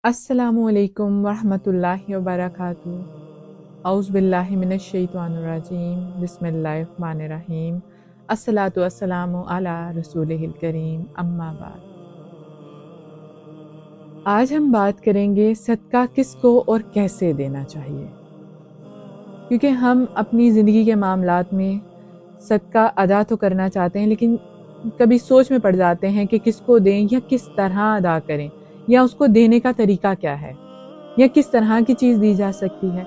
السلام علیکم ورحمۃ اللہ وبرکاتہ۔ اعوذ باللہ من الشیطان الرجیم، بسم اللہ الرحمن الرحیم، الصلاۃ والسلام علی رسولہ الکریم، اما بعد۔ آج ہم بات کریں گے صدقہ کس کو اور کیسے دینا چاہیے، کیونکہ ہم اپنی زندگی کے معاملات میں صدقہ ادا تو کرنا چاہتے ہیں، لیکن کبھی سوچ میں پڑ جاتے ہیں کہ کس کو دیں یا کس طرح ادا کریں، یا اس کو دینے کا طریقہ کیا ہے، یا کس طرح کی چیز دی جا سکتی ہے۔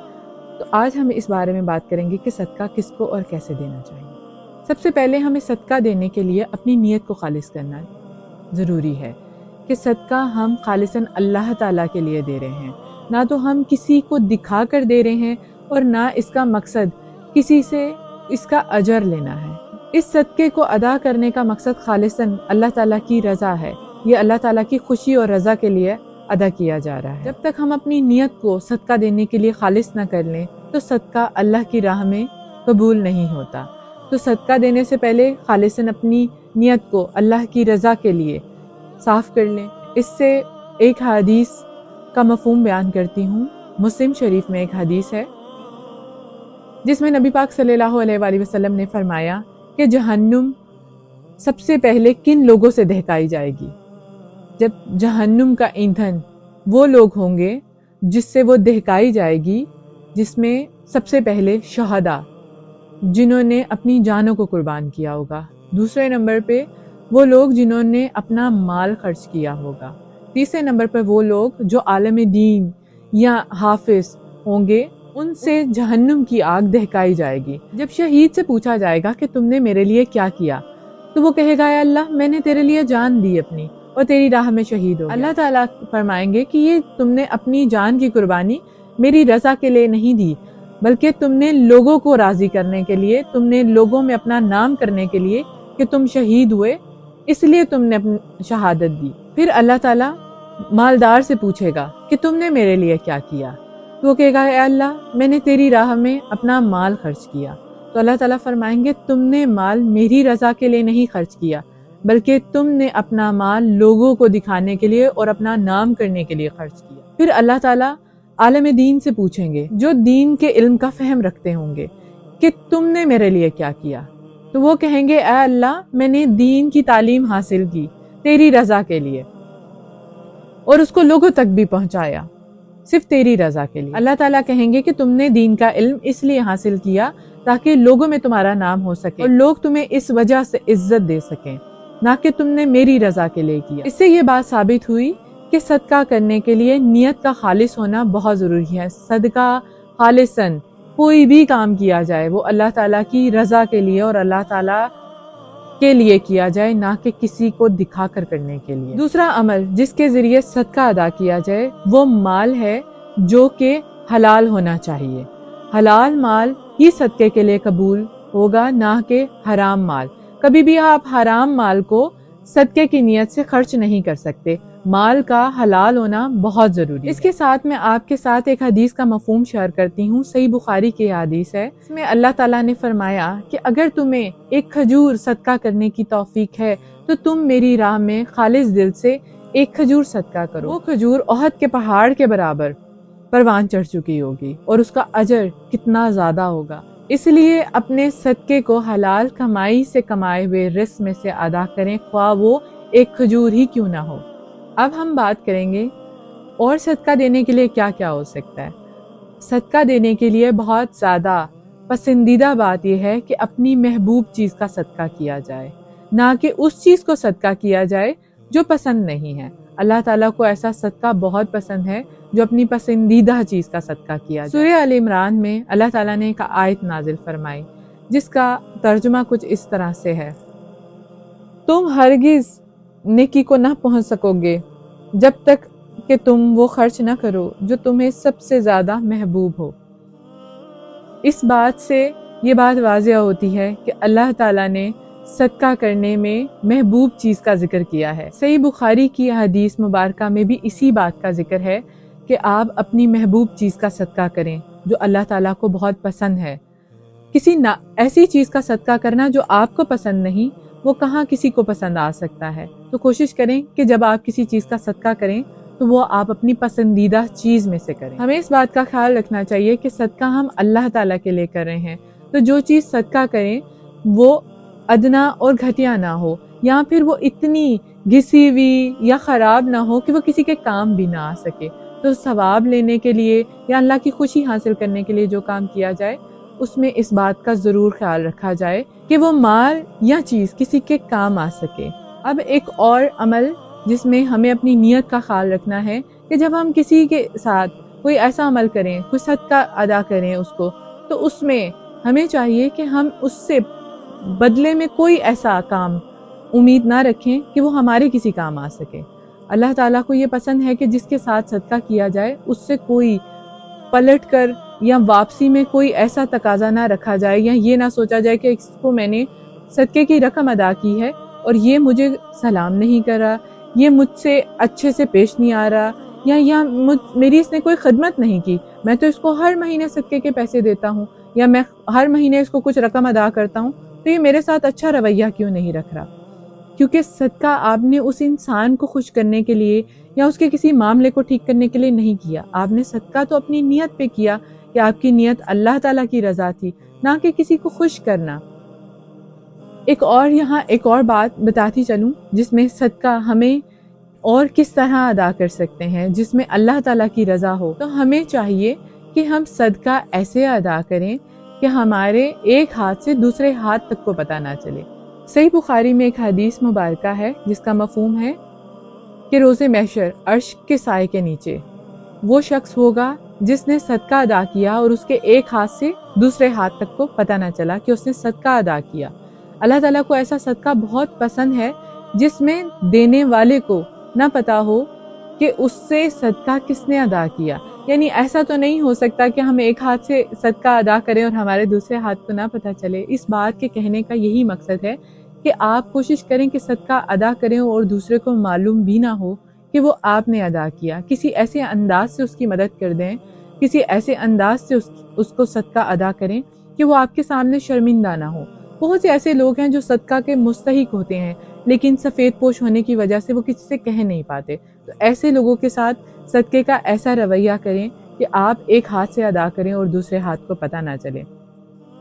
تو آج ہم اس بارے میں بات کریں گے کہ صدقہ کس کو اور کیسے دینا چاہیے۔ سب سے پہلے ہمیں صدقہ دینے کے لیے اپنی نیت کو خالص کرنا ضروری ہے کہ صدقہ ہم خالصاً اللہ تعالیٰ کے لیے دے رہے ہیں، نہ تو ہم کسی کو دکھا کر دے رہے ہیں اور نہ اس کا مقصد کسی سے اس کا اجر لینا ہے۔ اس صدقے کو ادا کرنے کا مقصد خالصاً اللہ تعالیٰ کی رضا ہے، یہ اللہ تعالیٰ کی خوشی اور رضا کے لیے ادا کیا جا رہا ہے۔ جب تک ہم اپنی نیت کو صدقہ دینے کے لیے خالص نہ کر لیں تو صدقہ اللہ کی راہ میں قبول نہیں ہوتا۔ تو صدقہ دینے سے پہلے خالصاً اپنی نیت کو اللہ کی رضا کے لیے صاف کر لیں۔ اس سے ایک حدیث کا مفہوم بیان کرتی ہوں۔ مسلم شریف میں ایک حدیث ہے جس میں نبی پاک صلی اللہ علیہ وآلہ وسلم نے فرمایا کہ جہنم سب سے پہلے کن لوگوں سے دہکائی جائے گی؟ جب جہنم کا ایندھن وہ لوگ ہوں گے جس سے وہ دہکائی جائے گی، جس میں سب سے پہلے شہداء، جنہوں نے اپنی جانوں کو قربان کیا ہوگا۔ دوسرے نمبر پہ وہ لوگ جنہوں نے اپنا مال خرچ کیا ہوگا۔ تیسرے نمبر پہ وہ لوگ جو عالم دین یا حافظ ہوں گے، ان سے جہنم کی آگ دہکائی جائے گی۔ جب شہید سے پوچھا جائے گا کہ تم نے میرے لیے کیا کیا، تو وہ کہے گا اے اللہ، میں نے تیرے لیے جان دی اپنی اور تیری راہ میں شہید ہو گیا۔ اللہ تعالیٰ فرمائیں گے کہ یہ تم نے اپنی جان کی قربانی میری رضا کے لیے نہیں دی، بلکہ تم نے لوگوں کو راضی کرنے کے لیے، تم نے لوگوں میں اپنا نام کرنے کے لیے کہ تم شہید ہوئے، اس لیے تم نے اپنی شہادت دی۔ پھر اللہ تعالیٰ مالدار سے پوچھے گا کہ تم نے میرے لیے کیا کیا، تو وہ کہے گا اے اللہ، میں نے تیری راہ میں اپنا مال خرچ کیا۔ تو اللہ تعالیٰ فرمائیں گے تم نے مال میری رضا کے لیے نہیں خرچ کیا، بلکہ تم نے اپنا مال لوگوں کو دکھانے کے لیے اور اپنا نام کرنے کے لیے خرچ کیا۔ پھر اللہ تعالیٰ عالم دین سے پوچھیں گے، جو دین کے علم کا فہم رکھتے ہوں گے، کہ تم نے میرے لیے کیا کیا، تو وہ کہیں گے اے اللہ، میں نے دین کی تعلیم حاصل کی تیری رضا کے لیے اور اس کو لوگوں تک بھی پہنچایا صرف تیری رضا کے لیے۔ اللہ تعالیٰ کہیں گے کہ تم نے دین کا علم اس لیے حاصل کیا تاکہ لوگوں میں تمہارا نام ہو سکے اور لوگ تمہیں اس وجہ سے عزت دے سکیں، نہ کہ تم نے میری رضا کے لیے کیا۔ اس سے یہ بات ثابت ہوئی کہ صدقہ کرنے کے لیے نیت کا خالص ہونا بہت ضروری ہے۔ صدقہ خالصاً کوئی بھی کام کیا جائے وہ اللہ تعالیٰ کی رضا کے لیے اور اللہ تعالیٰ کے لیے کیا جائے، نہ کہ کسی کو دکھا کر کرنے کے لیے۔ دوسرا عمل جس کے ذریعے صدقہ ادا کیا جائے وہ مال ہے جو کہ حلال ہونا چاہیے۔ حلال مال ہی صدقے کے لیے قبول ہوگا، نہ کہ حرام مال۔ کبھی بھی آپ حرام مال کو صدقے کی نیت سے خرچ نہیں کر سکتے۔ مال کا حلال ہونا بہت ضروری ہے۔ اس کے ساتھ میں آپ کے ساتھ ایک حدیث کا مفہوم شیئر کرتی ہوں۔ صحیح بخاری کی حدیث ہے، اس میں اللہ تعالیٰ نے فرمایا کہ اگر تمہیں ایک کھجور صدقہ کرنے کی توفیق ہے تو تم میری راہ میں خالص دل سے ایک کھجور صدقہ کرو۔ وہ کھجور احد کے پہاڑ کے برابر پروان چڑھ چکی ہوگی اور اس کا اجر کتنا زیادہ ہوگا۔ اس لیے اپنے صدقے کو حلال کمائی سے کمائے ہوئے رزق میں سے ادا کریں، خواہ وہ ایک کھجور ہی کیوں نہ ہو۔ اب ہم بات کریں گے اور صدقہ دینے کے لیے کیا کیا ہو سکتا ہے۔ صدقہ دینے کے لیے بہت زیادہ پسندیدہ بات یہ ہے کہ اپنی محبوب چیز کا صدقہ کیا جائے، نہ کہ اس چیز کو صدقہ کیا جائے جو پسند نہیں ہے۔ اللہ تعالیٰ کو ایسا صدقہ بہت پسند ہے جو اپنی پسندیدہ چیز کا صدقہ کیا جائے۔ سورہ آل عمران میں اللہ تعالیٰ نے ایک آیت نازل فرمائی جس کا ترجمہ کچھ اس طرح سے ہے، تم ہرگز نیکی کو نہ پہنچ سکو گے جب تک کہ تم وہ خرچ نہ کرو جو تمہیں سب سے زیادہ محبوب ہو۔ اس بات سے یہ بات واضح ہوتی ہے کہ اللہ تعالیٰ نے صدقہ کرنے میں محبوب چیز کا ذکر کیا ہے۔ صحیح بخاری کی حدیث مبارکہ میں بھی اسی بات کا ذکر ہے کہ آپ اپنی محبوب چیز کا صدقہ کریں جو اللہ تعالیٰ کو بہت پسند ہے۔ کسی ایسی چیز کا صدقہ کرنا جو آپ کو پسند نہیں، وہ کہاں کسی کو پسند آ سکتا ہے۔ تو کوشش کریں کہ جب آپ کسی چیز کا صدقہ کریں تو وہ آپ اپنی پسندیدہ چیز میں سے کریں۔ ہمیں اس بات کا خیال رکھنا چاہیے کہ صدقہ ہم اللہ تعالیٰ کے لیے کر رہے ہیں، تو جو چیز صدقہ کریں وہ ادنا اور گھٹیا نہ ہو، یا پھر وہ اتنی گھسی ہوئی یا خراب نہ ہو کہ وہ کسی کے کام بھی نہ آ سکے۔ تو ثواب لینے کے لیے یا اللہ کی خوشی حاصل کرنے کے لیے جو کام کیا جائے اس میں اس بات کا ضرور خیال رکھا جائے کہ وہ مال یا چیز کسی کے کام آ سکے۔ اب ایک اور عمل جس میں ہمیں اپنی نیت کا خیال رکھنا ہے کہ جب ہم کسی کے ساتھ کوئی ایسا عمل کریں، کوئی صدقہ ادا کریں اس کو، تو اس میں ہمیں چاہیے کہ ہم اس سے بدلے میں کوئی ایسا کام امید نہ رکھیں کہ وہ ہمارے کسی کام آ سکے۔ اللہ تعالیٰ کو یہ پسند ہے کہ جس کے ساتھ صدقہ کیا جائے اس سے کوئی پلٹ کر یا واپسی میں کوئی ایسا تقاضا نہ رکھا جائے، یا یہ نہ سوچا جائے کہ اس کو میں نے صدقے کی رقم ادا کی ہے اور یہ مجھے سلام نہیں کر رہا، یہ مجھ سے اچھے سے پیش نہیں آ رہا، یا میری اس نے کوئی خدمت نہیں کی، میں تو اس کو ہر مہینے صدقے کے پیسے دیتا ہوں یا میں ہر مہینے اس کو کچھ رقم ادا کرتا ہوں، تو یہ میرے ساتھ اچھا رویہ کیوں نہیں رکھ رہا؟ کیونکہ صدقہ آپ نے اس انسان کو خوش کرنے کے لیے یا اس کے کسی معاملے کو ٹھیک کرنے کے لیے نہیں کیا، آپ نے صدقہ تو اپنی نیت پہ کیا کہ آپ کی نیت اللہ تعالیٰ کی رضا تھی، نہ کہ کسی کو خوش کرنا۔ ایک اور بات بتاتی چلوں جس میں صدقہ ہمیں اور کس طرح ادا کر سکتے ہیں جس میں اللہ تعالیٰ کی رضا ہو، تو ہمیں چاہیے کہ ہم صدقہ ایسے ادا کریں کہ ہمارے ایک ہاتھ سے دوسرے ہاتھ تک کو پتہ نہ چلے۔ صحیح بخاری میں ایک حدیث مبارکہ ہے جس کا مفہوم ہے کہ روز محشر عرش کے سائے کے نیچے وہ شخص ہوگا جس نے صدقہ ادا کیا اور اس کے ایک ہاتھ سے دوسرے ہاتھ تک کو پتہ نہ چلا کہ اس نے صدقہ ادا کیا۔ اللہ تعالیٰ کو ایسا صدقہ بہت پسند ہے جس میں دینے والے کو نہ پتا ہو کہ اس سے صدقہ کس نے ادا کیا۔ یعنی ایسا تو نہیں ہو سکتا کہ ہم ایک ہاتھ سے صدقہ ادا کریں اور ہمارے دوسرے ہاتھ کو نہ پتا چلے۔ اس بات کے کہنے کا یہی مقصد ہے کہ آپ کوشش کریں کہ صدقہ ادا کریں اور دوسرے کو معلوم بھی نہ ہو کہ وہ آپ نے ادا کیا۔ کسی ایسے انداز سے اس کی مدد کر دیں، کسی ایسے انداز سے اس کو صدقہ ادا کریں کہ وہ آپ کے سامنے شرمندہ نہ ہو۔ بہت سے ایسے لوگ ہیں جو صدقہ کے مستحق ہوتے ہیں لیکن سفید پوش ہونے کی وجہ سے وہ کسی سے کہہ نہیں پاتے، تو ایسے لوگوں کے ساتھ صدقے کا ایسا رویہ کریں کہ آپ ایک ہاتھ سے ادا کریں اور دوسرے ہاتھ کو پتہ نہ چلے،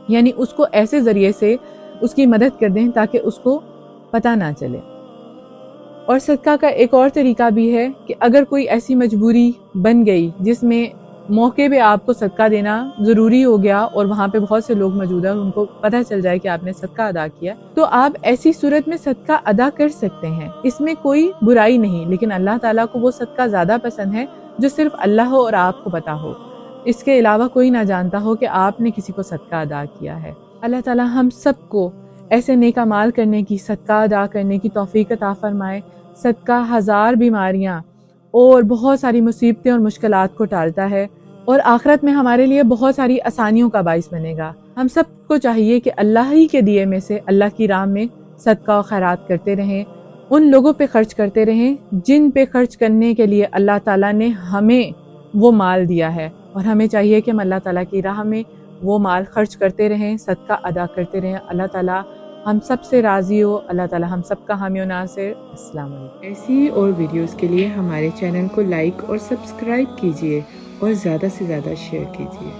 یعنی اس کو ایسے ذریعے سے اس کی مدد کر دیں تاکہ اس کو پتہ نہ چلے۔ اور صدقہ کا ایک اور طریقہ بھی ہے کہ اگر کوئی ایسی مجبوری بن گئی جس میں موقع پہ آپ کو صدقہ دینا ضروری ہو گیا اور وہاں پہ بہت سے لوگ موجود ہیں اور ان کو پتہ چل جائے کہ آپ نے صدقہ ادا کیا، تو آپ ایسی صورت میں صدقہ ادا کر سکتے ہیں، اس میں کوئی برائی نہیں، لیکن اللہ تعالیٰ کو وہ صدقہ زیادہ پسند ہے جو صرف اللہ اور آپ کو پتہ ہو، اس کے علاوہ کوئی نہ جانتا ہو کہ آپ نے کسی کو صدقہ ادا کیا ہے۔ اللہ تعالیٰ ہم سب کو ایسے نیک اعمال کرنے کی، صدقہ ادا کرنے کی توفیق عطا فرمائے۔ صدقہ ہزار بیماریاں اور بہت ساری مصیبتیں اور مشکلات کو ٹالتا ہے اور آخرت میں ہمارے لیے بہت ساری آسانیوں کا باعث بنے گا۔ ہم سب کو چاہیے کہ اللہ ہی کے دیے میں سے اللہ کی راہ میں صدقہ و خیرات کرتے رہیں، ان لوگوں پہ خرچ کرتے رہیں جن پہ خرچ کرنے کے لیے اللہ تعالیٰ نے ہمیں وہ مال دیا ہے، اور ہمیں چاہیے کہ ہم اللہ تعالیٰ کی راہ میں وہ مال خرچ کرتے رہیں، صدقہ ادا کرتے رہیں۔ اللہ تعالیٰ ہم سب سے راضی ہو، اللہ تعالیٰ ہم سب کا حامی و ناصر۔ السلام علیکم۔ ایسی اور ویڈیوز کے لیے ہمارے چینل کو لائک اور سبسکرائب کیجیے اور زیادہ سے زیادہ شیئر کیجیے۔